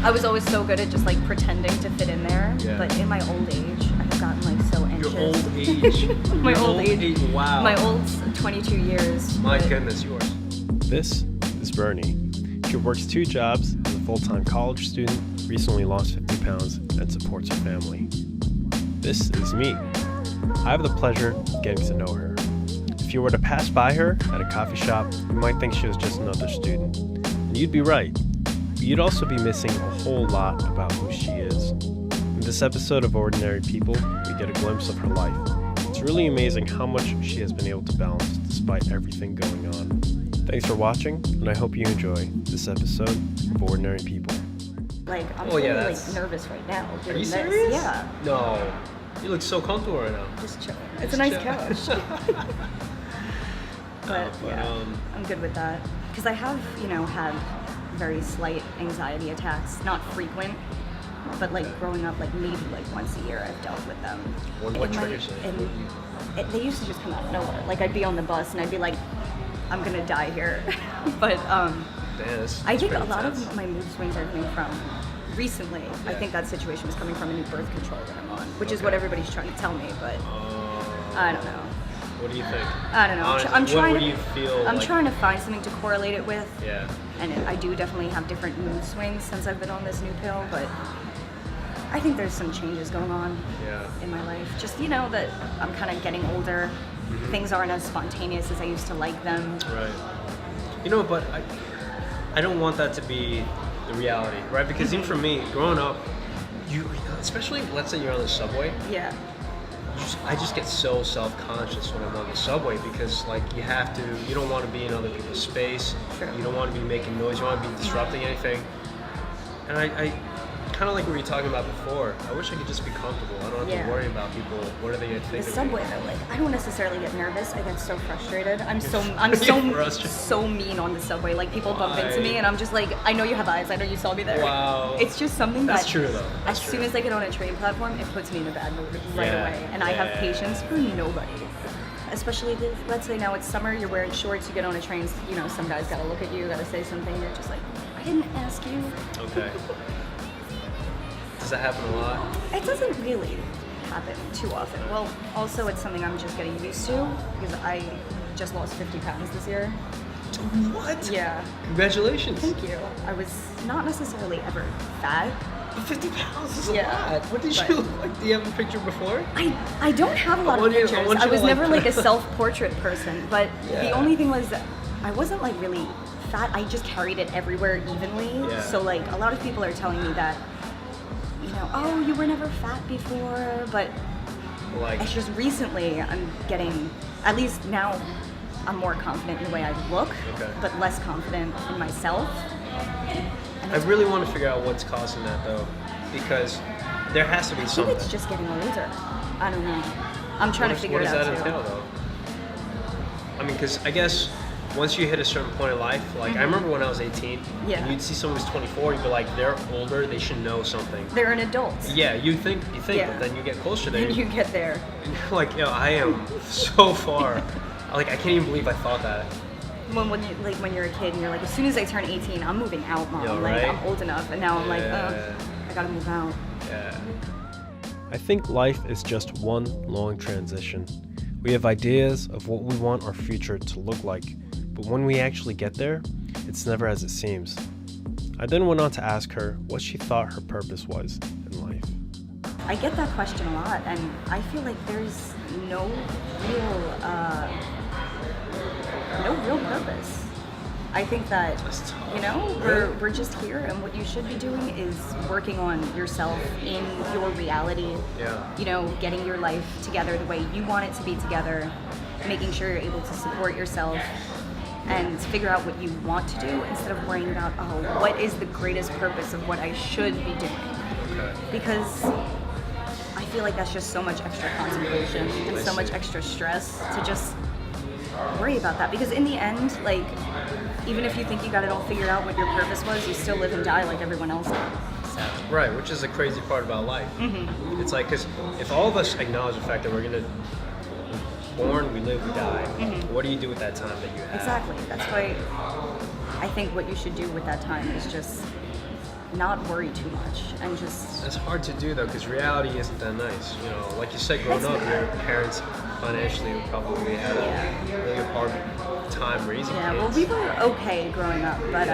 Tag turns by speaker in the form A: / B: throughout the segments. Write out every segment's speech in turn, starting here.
A: I was always so good at just like pretending to fit in there.
B: Yeah.
A: But in my old age, I have gotten like so anxious.
B: Your old age.
A: My
B: Your
A: old age.
B: Wow.
A: My old 22 years.
B: My
A: but-
B: goodness, yours.
C: This is Browny. She works 2 jobs, is a full-time college student, recently lost 50 pounds, and supports her family. This is me. I have the pleasure of getting to know her. If you were to pass by her at a coffee shop, you might think she was just another student. And you'd be right. But you'd also be missing a whole lot about who she is. In this episode of Ordinary People, we get a glimpse of her life. It's really amazing how much she has been able to balance despite everything going on. Thanks for watching, and I hope you enjoy this episode of Ordinary People.
A: Like, I'm
B: Oh,
A: totally
B: yeah,
A: like nervous right now.
B: Are
A: doing
B: you
A: this.
B: serious?
A: Yeah.
B: No. You look so comfortable right now.
A: Just chilling. It's
B: Just
A: a nice
B: chill.
A: couch. But yeah, I'm good with that. Because I have, had very slight anxiety attacks. Not frequent, but like growing up, like maybe like once a year I've dealt with them.
B: What triggers it?
A: They used to just come out of nowhere. Like I'd be on the bus and I'd be like, I'm gonna die here. But
B: Damn, that's
A: I think a
B: pretty
A: lot
B: intense.
A: of my mood swings are coming from recently. I
B: Yeah.
A: think that situation was coming from a new birth control that I'm on, which is what everybody's trying to tell me, but I don't know.
B: What do you think?
A: I don't know.
B: Honestly,
A: I'm trying
B: what
A: to.
B: do you feel?
A: I'm
B: like,
A: trying to find something to correlate it with.
B: Yeah.
A: And I do definitely have different mood swings since I've been on this new pill, but I think there's some changes going on
B: Yeah.
A: in my life. Just that I'm kind of getting older.
B: Mm-hmm.
A: Things aren't as spontaneous as I used to like them.
B: Right. But I don't want that to be the reality, right? Because even for me, growing up, especially let's say you're on the subway,
A: Yeah.
B: I just get so self-conscious when I'm on the subway because like you don't want to be in other people's space.
A: Sure.
B: You don't want to be making noise. You don't want to be disrupting anything. And I kind of like what we were talking about before. I wish I could just be comfortable. I don't have
A: Yeah.
B: to worry about people. What are they going to
A: The
B: think of
A: subway
B: me?
A: though, like I don't necessarily get nervous. I get so frustrated. I'm
B: Frustrated?
A: so mean on the subway. Like people bump into
B: Why?
A: me and I'm just like, I know you have eyes. I know you saw me there.
B: Wow.
A: It's just something
B: That's
A: that
B: true, though. That's
A: as soon
B: true.
A: as I get on a train platform, it puts me in a bad mood right
B: Yeah.
A: away. And I have
B: Yeah.
A: patience for nobody. Especially let's say now it's summer, you're wearing shorts, you get on a train, some guy's gotta look at you, gotta say something, you're just like, I didn't ask you.
B: Okay. Does that happen a lot?
A: It doesn't really happen too often. Well, also it's something I'm just getting used to because I just lost 50 pounds this year.
B: What?
A: Yeah.
B: Congratulations.
A: Thank you. I was not necessarily ever fat.
B: But 50 pounds is
A: Yeah,
B: a lot. What did
A: but-
B: you like? Do you have a picture before?
A: I don't have a lot of
B: want you- I
A: pictures.
B: want
A: I
B: you to,
A: was
B: like,
A: never like a self-portrait person, but the
B: Yeah.
A: only thing was I wasn't like really fat. I just carried it everywhere evenly.
B: Yeah.
A: So like a lot of people are telling me that, oh, you were never fat before, but
B: Like,
A: it's just recently I'm getting, at least now, I'm more confident in the way I look,
B: Okay.
A: but less confident in myself. And
B: I really want to figure out what's causing that though, because there has to be
A: I think
B: something.
A: it's just getting older. I don't know. I'm trying to figure
B: What
A: it
B: does
A: out
B: that
A: too.
B: entail though? I mean, because I guess once you hit a certain point in life, like I remember when I was 18,
A: Yeah.
B: and you'd see someone who's 24, you'd be like, they're older, they should know something.
A: They're an adult.
B: Yeah, you think,
A: Yeah.
B: but then you get closer there,
A: And you get there.
B: and you're like, I am so far. Like, I can't even believe I thought that.
A: When you're a kid and you're like, as soon as I turn 18, I'm moving out, mom.
B: Yeah,
A: Like
B: right?
A: I'm old enough, and now I'm like,
B: Yeah.
A: I gotta move out.
B: Yeah.
C: I think life is just one long transition. We have ideas of what we want our future to look like, but when we actually get there, it's never as it seems. I then went on to ask her what she thought her purpose was in life.
A: I get that question a lot, and I feel like there's no real purpose. I think that,
B: That's tough.
A: we're just here, and what you should be doing is working on yourself in your reality.
B: Yeah.
A: Getting your life together the way you want it to be together, making sure you're able to support yourself, and figure out what you want to do instead of worrying about, what is the greatest purpose of what I should be doing.
B: Okay.
A: Because I feel like that's just so much extra contemplation and
B: I
A: so much
B: see.
A: extra stress to just worry about that. Because in the end, like, even if you think you got it all figured out what your purpose was, you still live and die like everyone else did. So,
B: Right, which is the crazy part about life.
A: Mm-hmm.
B: It's like, because if all of us acknowledge the fact that we're born, we live, we die, what do you do with that time that you have?
A: exactly. That's why I think what you should do with that time is just not worry too much and just...
B: It's hard to do though, because reality isn't that nice. You know, like you said, growing up, your parents financially probably had a really hard time raising kids.
A: Well, we were okay growing up, but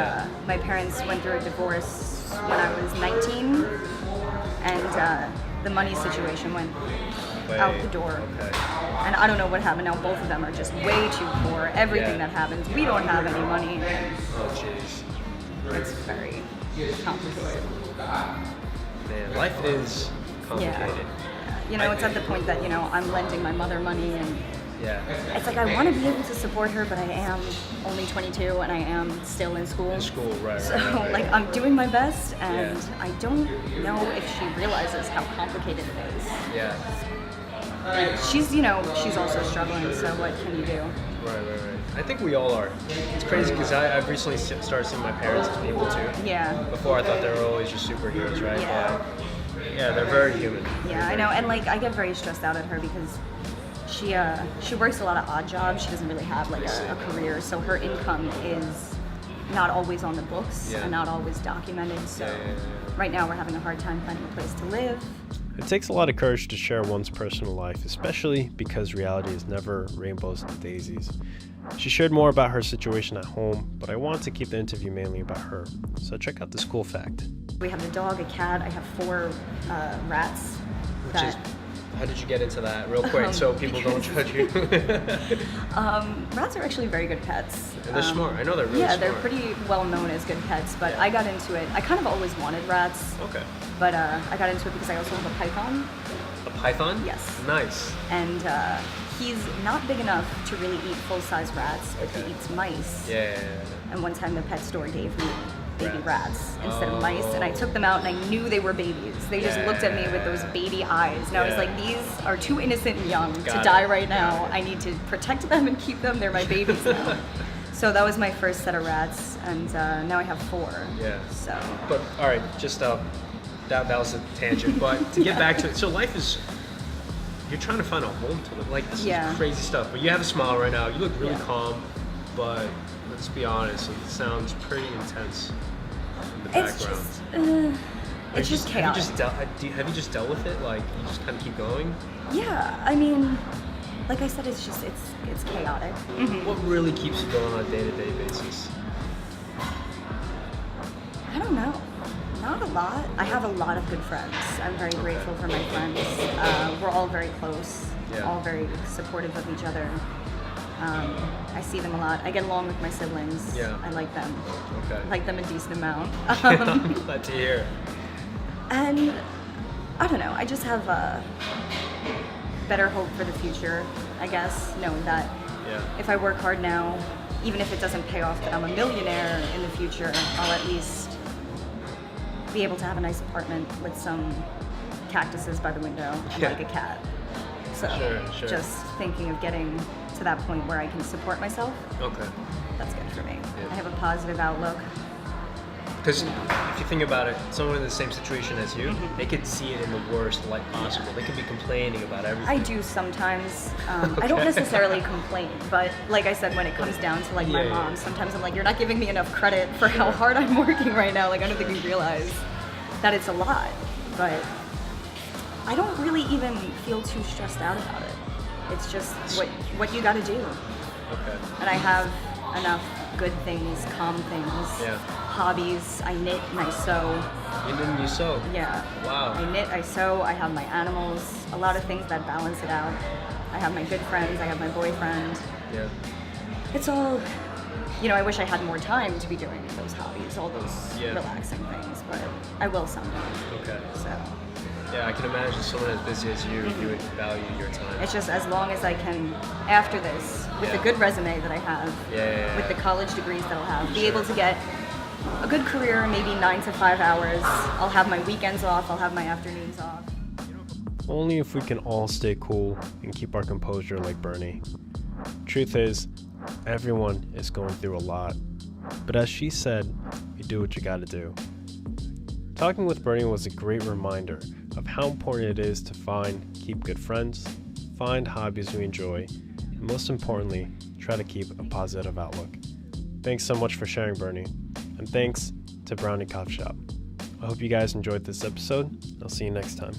A: my parents went through a divorce when I was 19, and the money situation went out the door.
B: Okay.
A: And I don't know what happened now. Both of them are just way too poor. Everything that happens, we don't have any money.
B: Oh, jeez.
A: It's very complicated.
B: Man, life is complicated.
A: You know, it's at the point that, you know, I'm lending my mother money, and it's like I want to be able to support her, but I am only 22 and I am still in school.
B: Right.
A: So, like, I'm doing my best, and I don't know if she realizes how complicated it is. And she's, you know, she's also struggling, so what can you do?
B: Right. I think we all are. It's crazy because I've recently started seeing my parents as people too. Before I thought they were always just superheroes, right? But they're very human.
A: I know, and like I get very stressed out at her because she works a lot of odd jobs. She doesn't really have like a career, so her income is not always on the books and not always documented. So right now we're having a hard time finding a place to live.
C: It takes a lot of courage to share one's personal life, especially because reality is never rainbows and daisies. She shared more about her situation at home, but I wanted to keep the interview mainly about her. So check out this cool fact.
A: We have a dog, a cat. I have 4 rats.
B: How did you get into that real quick so people don't judge you?
A: Rats are actually very good pets.
B: And they're smart. I know they're really smart.
A: They're pretty well known as good pets, but I got into it. I kind of always wanted rats.
B: Okay.
A: But I got into it because I also have a python.
B: A python?
A: Yes.
B: Nice.
A: And he's not big enough to really eat full-size rats, but he eats mice. And one time the pet store gave me baby rats instead of mice, and I took them out and I knew they were babies. They just looked at me with those baby eyes, and I was like, these are too innocent and young to die right now. I need to protect them and keep them. They're my babies now. So that was my first set of rats, and now I have 4. So.
B: But all right, just that was a tangent. But to get back to it, so life is. You're trying to find a home to live. Like, this is crazy stuff. But you have a smile right now. You look really calm, but let's be honest, it sounds pretty intense in the background.
A: It's just chaotic.
B: Have you just dealt with it? Like, you just kind of keep going?
A: Yeah, I mean, like I said, it's chaotic.
B: What really keeps you going on a day-to-day basis?
A: I don't know. Not a lot. I have a lot of good friends. I'm very grateful for my friends. We're all very close, all very supportive of each other. I see them a lot. I get along with my siblings. I like them. I like them a decent amount.
B: Glad to hear.
A: And I don't know. I just have better hope for the future, I guess, knowing that if I work hard now, even if it doesn't pay off that I'm a millionaire in the future, I'll at least be able to have a nice apartment with some cactuses by the window and like a cat. So
B: sure.
A: Just thinking of getting to that point where I can support myself. That's good for me. I have a positive outlook.
B: Because if you think about it, someone in the same situation as you, they could see it in the worst light possible. They could be complaining about everything.
A: I do sometimes. I don't necessarily complain, but like I said, when it comes down to like my mom, sometimes I'm like, you're not giving me enough credit for how hard I'm working right now. Like, I don't think you realize that it's a lot. But I don't really even feel too stressed out about it. It's just what you got to do. And I have enough good things, calm things, hobbies. I knit and I sew.
B: You knit and you sew?
A: Yeah.
B: Wow.
A: I knit, I sew, I have my animals, a lot of things that balance it out. I have my good friends, I have my boyfriend. It's all, you know, I wish I had more time to be doing those hobbies, all those relaxing things, but I will someday. So.
B: Yeah, I can imagine someone as busy as you, you would value your time.
A: It's just as long as I can, after this, with the good resume that I have, with the college degrees that I'll have, be able to get a good career, maybe 9 to 5 hours. I'll have my weekends off, I'll have my afternoons off.
C: Only if we can all stay cool and keep our composure like Bernie. Truth is, everyone is going through a lot. But as she said, you do what you gotta do. Talking with Bernie was a great reminder of how important it is to keep good friends, find hobbies we enjoy, and most importantly, try to keep a positive outlook. Thanks so much for sharing, Bernie, and thanks to Browny Coffee Shop. I hope you guys enjoyed this episode. I'll see you next time.